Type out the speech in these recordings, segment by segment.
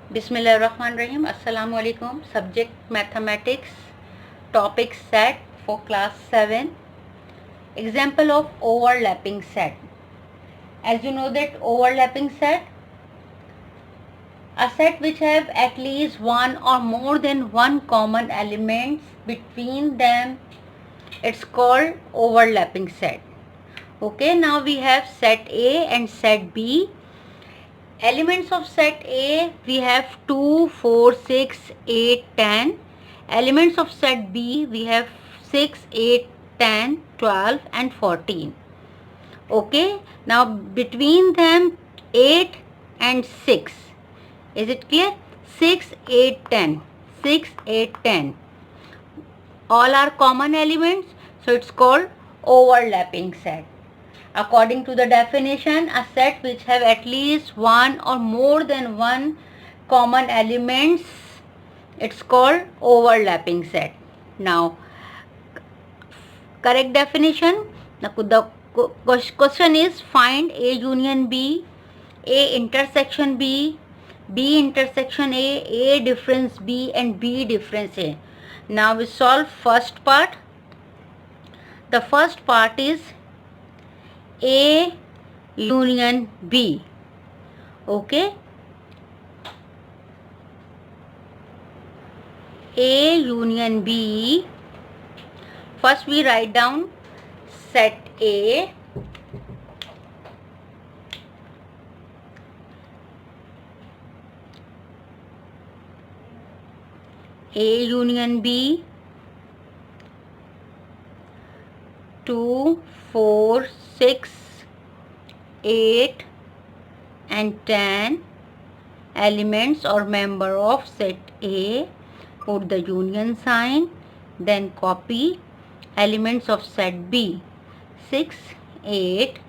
Bismillahirrahmanirrahim. Assalamu alaikum. Subject mathematics. Topic set for class 7. Example of overlapping set. As you know that overlapping set, a set which have at least one or more than one common elements between them, it's called overlapping set. Okay, now we have set A and set B. Elements of set A, we have 2, 4, 6, 8, 10. Elements of set B, we have 6, 8, 10, 12 and 14. Okay, now between them 8 and 6. Is it clear? 6, 8, 10. 6, 8, 10. All are common elements, so it's called overlapping set. According to the definition, a set which have at least one or more than one common elements, it's called overlapping set. Now, correct definition, the question is find A union B, A intersection B, B intersection A difference B and B difference A. Now we solve first part. The first part is A union B. Okay, A union B. First we write down set A, A union B, 2, 4, 6, 8 and 10 elements or member of set A. Put the union sign, then copy elements of set B, 6, 8,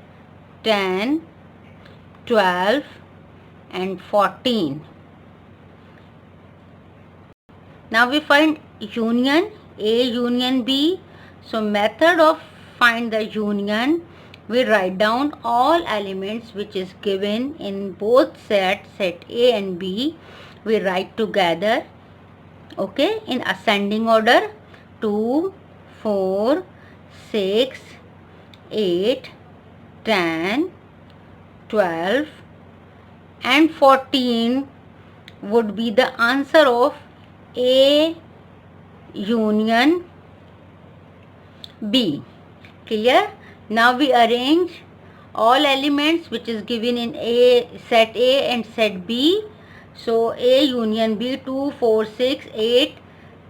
10, 12 and 14. Now we find union A union B. So method of find the union, we write down all elements which is given in both sets, set A and B, we write together, okay, in ascending order. 2, 4, 6, 8, 10, 12 and 14 would be the answer of A union B. Clear? Now we arrange all elements which is given in set A and set B. So A union B, 2, 4, 6, 8,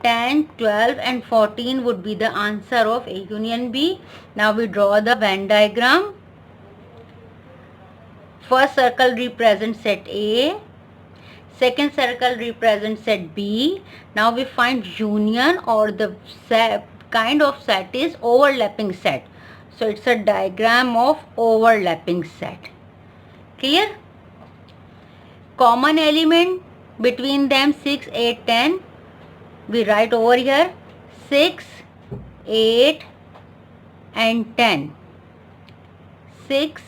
10, 12 and 14 would be the answer of A union B. Now we draw the Venn diagram. First circle represents set A. Second circle represents set B. Now we find union, or the kind of set is overlapping set. So it's a diagram of overlapping set. Clear? Common element between them 6, 8, 10. We write over here 6, 8 and 10. 6,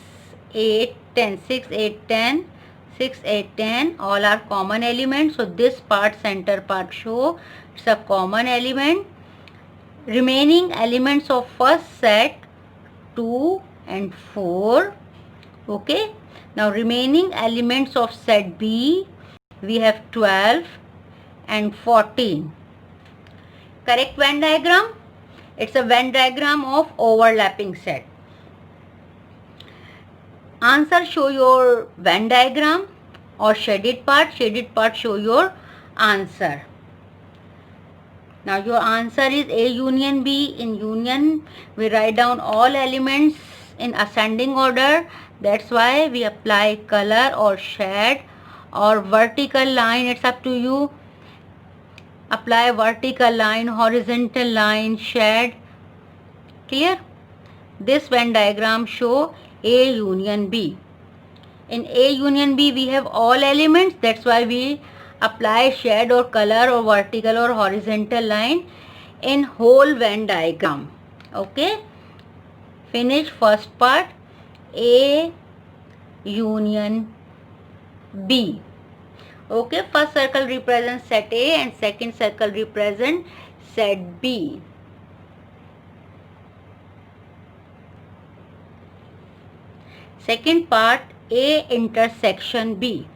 8, 10. 6, 8, 10. 6, 8, 10. All are common elements. So this part, center part, show it's a common element. Remaining elements of first set 2 and 4. Okay. Now remaining elements of set B, we have 12 and 14. Correct Venn diagram? It's a Venn diagram of overlapping set. Answer show your Venn diagram, or shaded part. Shaded part show your answer. Now your answer is A union B. In union, we write down all elements in ascending order. That's why we apply color or shade or vertical line. It's up to you. Apply vertical line, horizontal line, shade. Clear? This Venn diagram show A union B. In A union B, we have all elements. That's why we apply shade or color or vertical or horizontal line in whole Venn diagram. Okay. Finish first part. A union B. Okay, first circle represents set A and second circle represents set B. Second part, A intersection B.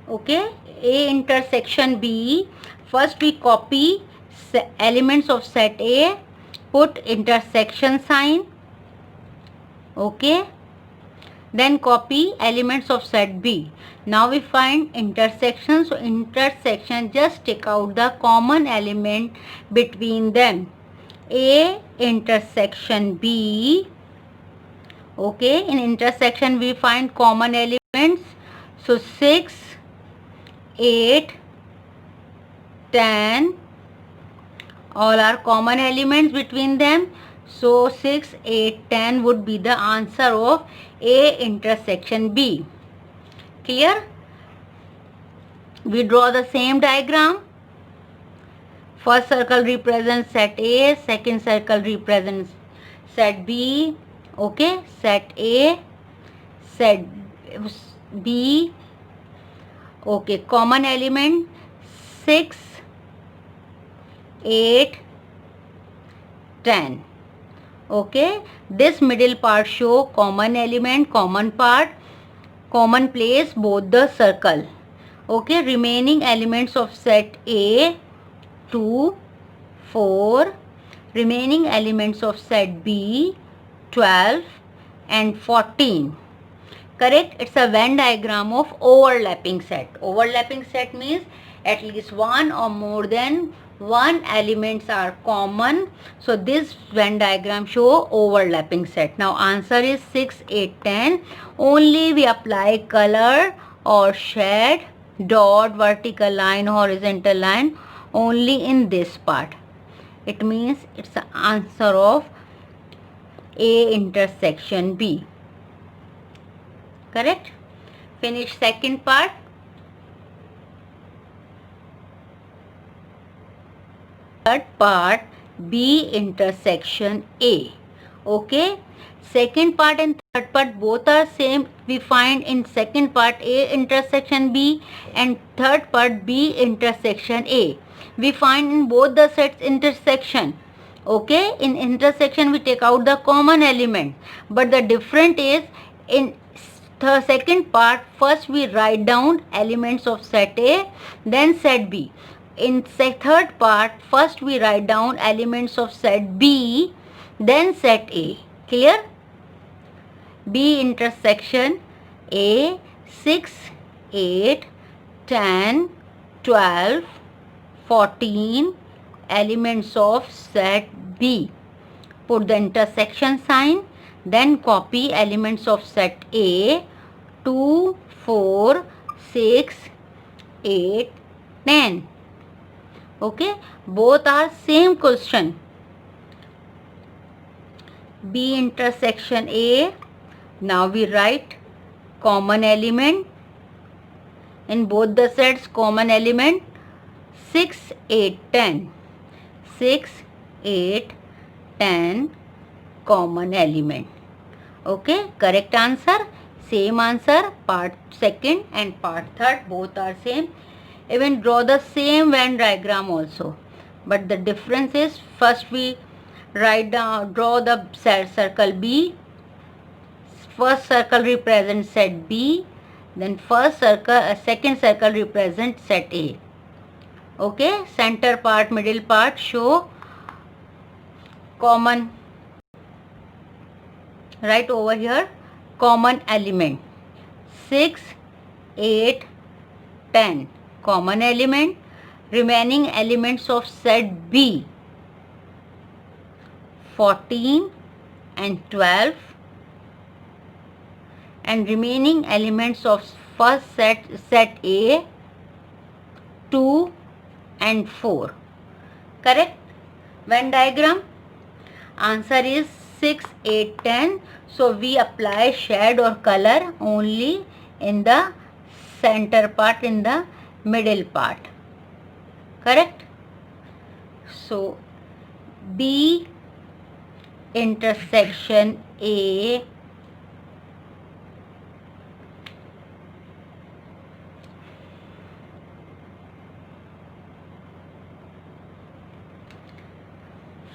Okay, A intersection B. First we copy elements of set A, put intersection sign. Okay, then copy elements of set B. Now we find intersection. So intersection, just take out the common element between them. A intersection B. Okay, in intersection we find common elements. So 6, 8, 10, all are common elements between them. So 6, 8, 10 would be the answer of A intersection B. Clear? We draw the same diagram. First circle represents set A, second circle represents set B. Okay, set A, set B. Okay, common element 6, 8, 10. Okay, this middle part show common element, common part, common place both the circle. Okay, remaining elements of set A 2, 4, remaining elements of set B 12 and 14. Correct? It's a Venn diagram of overlapping set. Overlapping set means at least one or more than one elements are common. So this Venn diagram show overlapping set. Now answer is 6, 8, 10. Only we apply color or shade, dot, vertical line, horizontal line only in this part. It means it's the answer of A intersection B. Correct? Finish second part. Third part, B intersection A. Okay? Second part and third part both are same. We find in second part A intersection B and third part B intersection A. We find in both the sets intersection. Okay? In intersection we take out the common element. But the difference is in the second part, first we write down elements of set A, then set B. In third part, first we write down elements of set B, then set A. Clear? B intersection A, 6, 8, 10, 12, 14 elements of set B. Put the intersection sign. Then copy elements of set A 2, 4, 6, 8, 10. Okay, both are same question. B intersection A. Now we write common element. In both the sets common element 6, 8, 10. 6, 8, 10 common element. Okay, correct answer. Same answer, part second and part third both are same. Even draw the same Venn diagram also. But the difference is first we write down, draw the circle B. First circle represents set B. Then second circle represents set A. Okay, center part, middle part show common. Right over here, common element 6, 8, 10 common element. Remaining elements of set B 14 and 12 and remaining elements of first set A 2 and 4. Correct? Venn diagram. Answer is 6, 8, 10. So we apply shade or color only in the center part, in the middle part. Correct? So B intersection A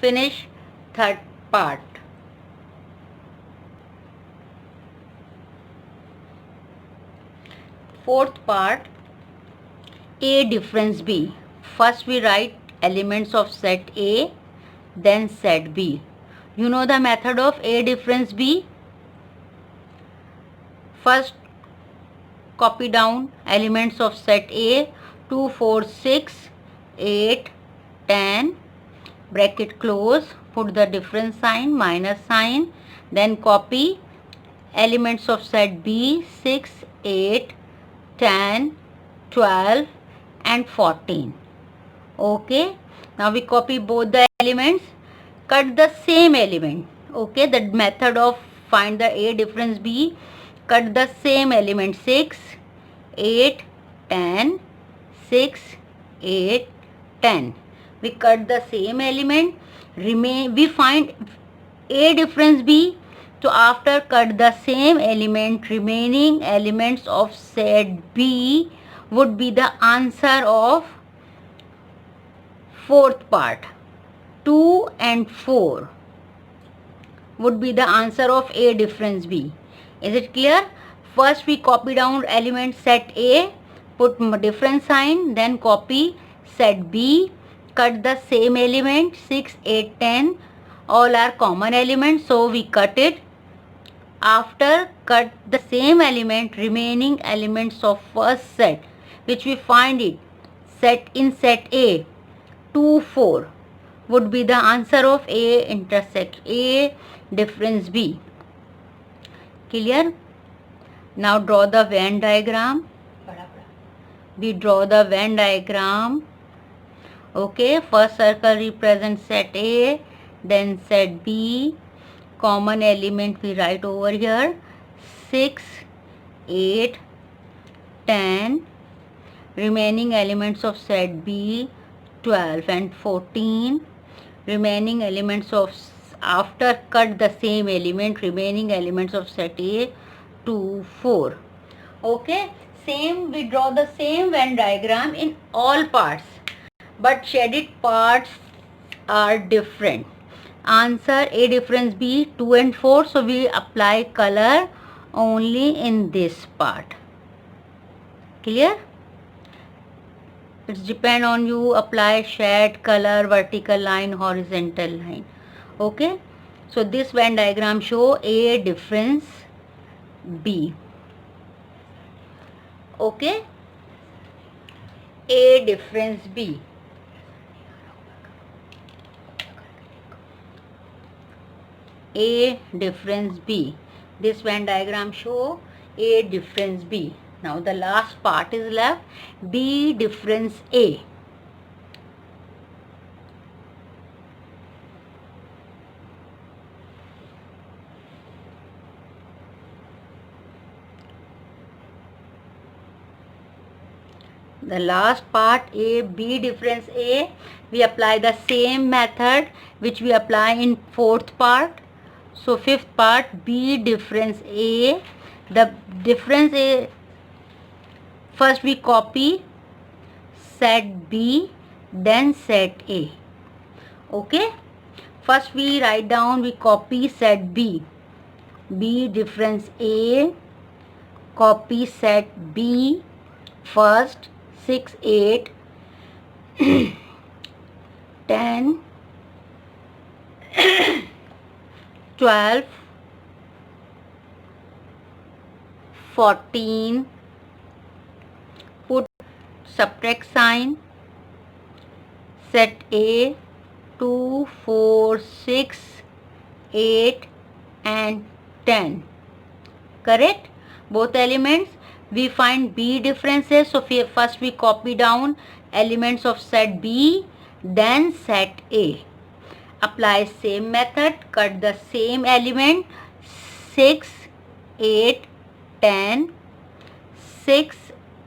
Finish third part. Fourth part, A difference B. First we write elements of set A, then set B. You know the method of A difference B? First copy down elements of set A, 2, 4, 6, 8, 10, bracket close, put the difference sign, minus sign, then copy elements of set B, 6, 8, 10, 12 and 14. Okay, now we copy both the elements, cut the same element. Okay, the method of find the A difference B, cut the same element, 6, 8, 10, 6, 8, 10. We cut the same element, we find A difference B. So after cut the same element, remaining elements of set B would be the answer of fourth part. 2 and 4 would be the answer of A difference B. Is it clear? First we copy down element set A, put difference sign, then copy set B, cut the same element, 6, 8, 10, all are common elements, so we cut it. After cut the same element, remaining elements of first set, which we find it set in set A, 2, 4 would be the answer of A intersect A difference B. Clear? Now draw the Venn diagram. We draw the Venn diagram. Okay, first circle represents set A, then set B. Common element we write over here, 6, 8, 10. Remaining elements of set B, 12 and 14. Remaining elements of, after cut the same element, remaining elements of set A, 2, 4. Okay, same, we draw the same Venn diagram in all parts, but shaded parts are different. Answer A difference B, 2 and 4, so we apply color only in this part. Clear? It's depend on you, apply shade, color, vertical line, horizontal line. Okay, so this Venn diagram show A difference B. Okay, A difference B. A difference B. This Venn diagram show A difference B. Now the last part is left, B difference A. The last part, A, B difference A, we apply the same method which we apply in fourth part. So fifth part, B difference A. The difference A, first we copy set B, then set A. Okay, first we write down, we copy set B. B difference A, copy set B first, 6, 8, 10, 12, 14, put subtract sign, set A, 2, 4, 6, 8 and 10. Correct? Both elements. We find B differences, so first we copy down elements of set B, then set A. Apply same method, cut the same element, 6, 8, 10, 6,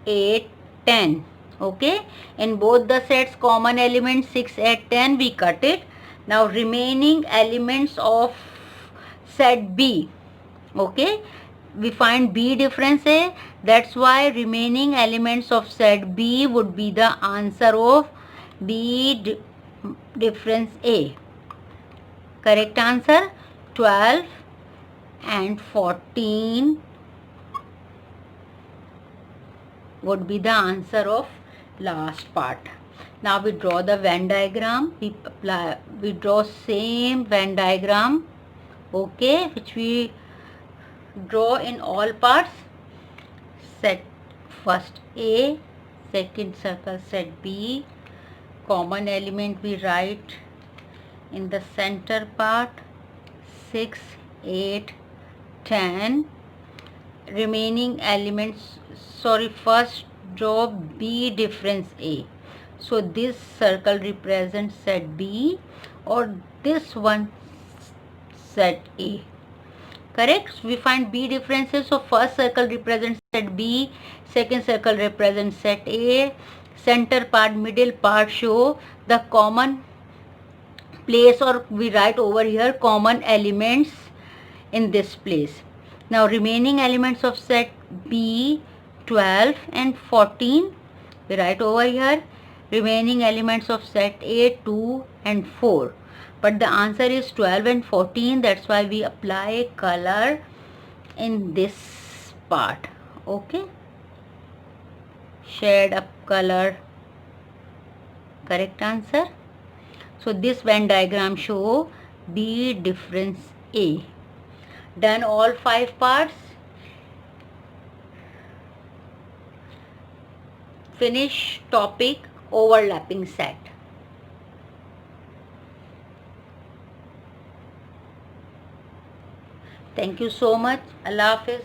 8, 10. Okay, in both the sets common element 6, 8, 10, we cut it. Now remaining elements of set B. Okay, we find B difference A, that's why remaining elements of set B would be the answer of B difference A. Correct answer 12 and 14 would be the answer of last part. Now we draw the Venn diagram. We draw same Venn diagram, okay, which we draw in all parts. Set first A, second circle set B, common element we write in the center part 6, 8, 10. Remaining elements, first draw B difference A. So this circle represents set B or this one set A. Correct? We find B differences. So first circle represents set B, second circle represents set A, center part, middle part show the common place, or we write over here common elements in this place. Now remaining elements of set B 12 and 14 we write over here. Remaining elements of set A 2 and 4, but the answer is 12 and 14. That's why we apply color in this part. Okay, shade up color. Correct answer. So this Venn diagram show B difference A. Done all 5 parts. Finish topic overlapping set. Thank you so much. Allah Hafiz.